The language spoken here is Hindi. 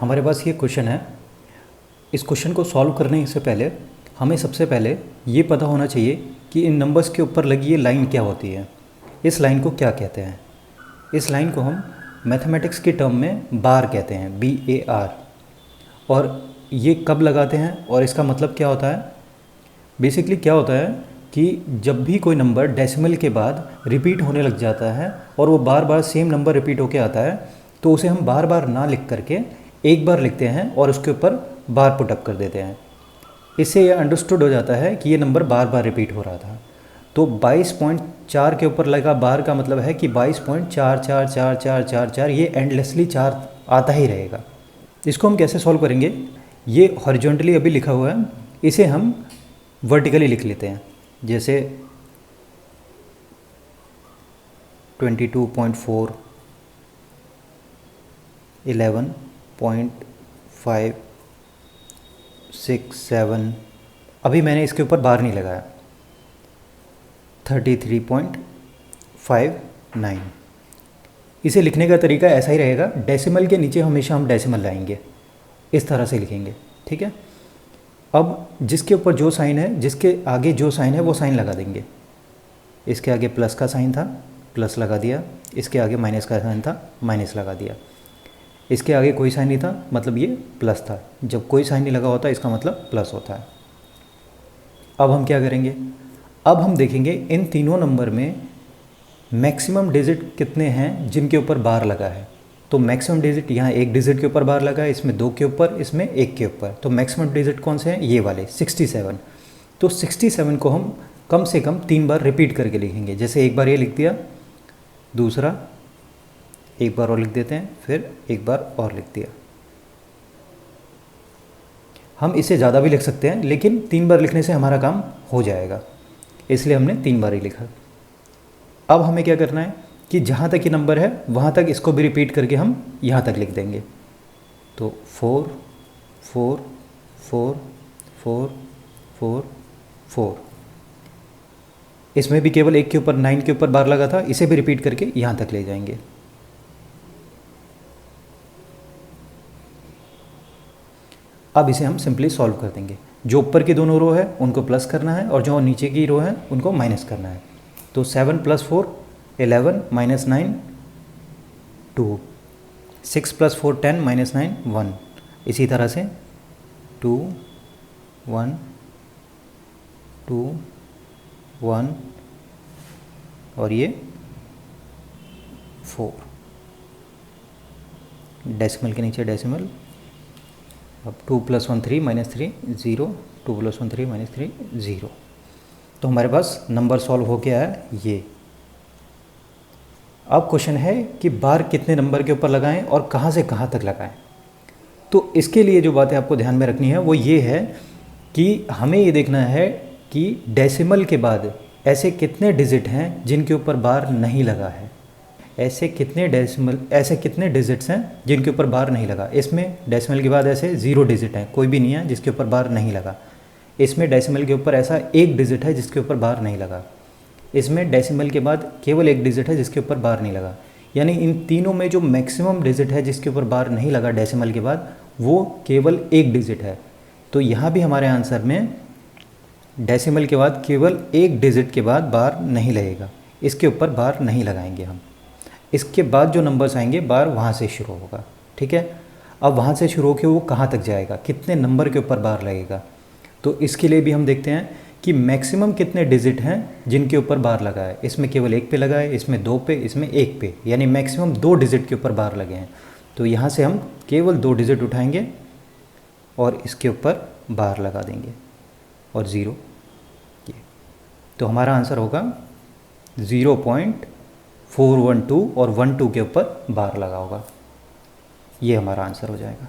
हमारे पास ये क्वेश्चन है। इस क्वेश्चन को सॉल्व करने से पहले हमें सबसे पहले ये पता होना चाहिए कि इन नंबर्स के ऊपर लगी ये लाइन क्या होती है। इस लाइन को क्या कहते हैं? इस लाइन को हम मैथमेटिक्स की टर्म में बार कहते हैं, BAR। और ये कब लगाते हैं और इसका मतलब क्या होता है? बेसिकली क्या होता है कि जब भी कोई नंबर डेसिमल के बाद रिपीट होने लग जाता है और वो बार बार सेम नंबर रिपीट होके आता है, तो उसे हम बार बार ना लिख करके एक बार लिखते हैं और उसके ऊपर बार पुटअप कर देते हैं। इससे ये अंडरस्टूड हो जाता है कि ये नंबर बार बार रिपीट हो रहा था। तो 22.4 के ऊपर लगा बार का मतलब है कि 22.444444 ये एंडलेसली 4 आता ही रहेगा। इसको हम कैसे सॉल्व करेंगे? ये हॉरिजॉन्टली अभी लिखा हुआ है, इसे हम वर्टिकली लिख लेते हैं। जैसे 22.4, 11.567, अभी मैंने इसके ऊपर बार नहीं लगाया। 33.59। इसे लिखने का तरीका ऐसा ही रहेगा, डेसिमल के नीचे हमेशा हम डेसिमल लाएंगे, इस तरह से लिखेंगे, ठीक है। अब जिसके ऊपर जो साइन है, जिसके आगे जो साइन है वो साइन लगा देंगे। इसके आगे प्लस का साइन था, प्लस लगा दिया। इसके आगे माइनस का साइन था, माइनस लगा दिया। इसके आगे कोई साइन नहीं था, मतलब ये प्लस था। जब कोई साइन नहीं लगा होता इसका मतलब प्लस होता है। अब हम क्या करेंगे? अब हम देखेंगे इन तीनों नंबर में मैक्सिमम डिजिट कितने हैं जिनके ऊपर बार लगा है। तो मैक्सिमम डिजिट यहाँ एक डिजिट के ऊपर बार लगा है, इसमें 2 के ऊपर, इसमें 1 के ऊपर। तो मैक्सिमम डिजिट कौन से हैं? ये वाले 67। तो 67 को हम कम से कम 3 बार रिपीट करके लिखेंगे। जैसे एक बार ये लिख दिया, दूसरा एक बार और लिख देते हैं, फिर एक बार और लिख दिया। हम इसे ज़्यादा भी लिख सकते हैं, लेकिन 3 बार लिखने से हमारा काम हो जाएगा, इसलिए हमने 3 बार ही लिखा। अब हमें क्या करना है कि जहाँ तक ये नंबर है वहाँ तक इसको भी रिपीट करके हम यहाँ तक लिख देंगे। तो 4 4 4 4 4 4। इसमें भी केवल 1 के ऊपर 9 के ऊपर बार लगा था, इसे भी रिपीट करके यहाँ तक ले जाएंगे। अब इसे हम सिंपली सॉल्व कर देंगे। जो ऊपर की दोनों रो है उनको प्लस करना है और जो नीचे की रो है उनको माइनस करना है। तो 7 + 4 11 - 9 2, 6 + 4 10 - 9 1। इसी तरह से 2 1 2 1 और ये 4। डेसिमल के नीचे डेसिमल। अब 2 + 1 3 - 3 0, 2 + 1 3 - 3 0। तो हमारे पास नंबर सॉल्व हो गया है ये। अब क्वेश्चन है कि बार कितने नंबर के ऊपर लगाएं और कहाँ से कहाँ तक लगाएं। तो इसके लिए जो बातें आपको ध्यान में रखनी है वो ये है कि हमें ये देखना है कि डेसिमल के बाद ऐसे कितने डिजिट हैं जिनके ऊपर बार नहीं लगा है। ऐसे कितने डिजिट्स हैं जिनके ऊपर बार नहीं लगा। इसमें डेसिमल के बाद ऐसे 0 डिजिट है, कोई भी नहीं है जिसके ऊपर बार नहीं लगा। इसमें डेसिमल के ऊपर ऐसा 1 डिजिट है जिसके ऊपर बार नहीं लगा। इसमें डेसिमल के बाद केवल 1 डिजिट है जिसके ऊपर बार नहीं लगा। यानी इन तीनों में जो मैक्सिमम डिजिट है जिसके ऊपर बार नहीं लगा डेसिमल के बाद, वो केवल 1 डिजिट है। तो यहाँ भी हमारे आंसर में डेसिमल के बाद केवल 1 डिजिट के बाद बार नहीं लगेगा, इसके ऊपर बार नहीं लगाएंगे हम। इसके बाद जो नंबर्स आएंगे बार वहाँ से शुरू होगा, ठीक है। अब वहाँ से शुरू होकर वो कहाँ तक जाएगा, कितने नंबर के ऊपर बार लगेगा। तो इसके लिए भी हम देखते हैं कि मैक्सिमम कितने डिजिट हैं जिनके ऊपर बार लगा है। इसमें केवल 1 पे लगा है, इसमें 2 पे, इसमें 1 पे, यानी मैक्सिमम 2 डिजिट के ऊपर बार लगे हैं। तो यहाँ से हम केवल 2 डिजिट उठाएंगे और इसके ऊपर बार लगा देंगे और 0 ये। तो हमारा आंसर होगा 0.412 और 12 के ऊपर बार लगा होगा। ये हमारा आंसर हो जाएगा।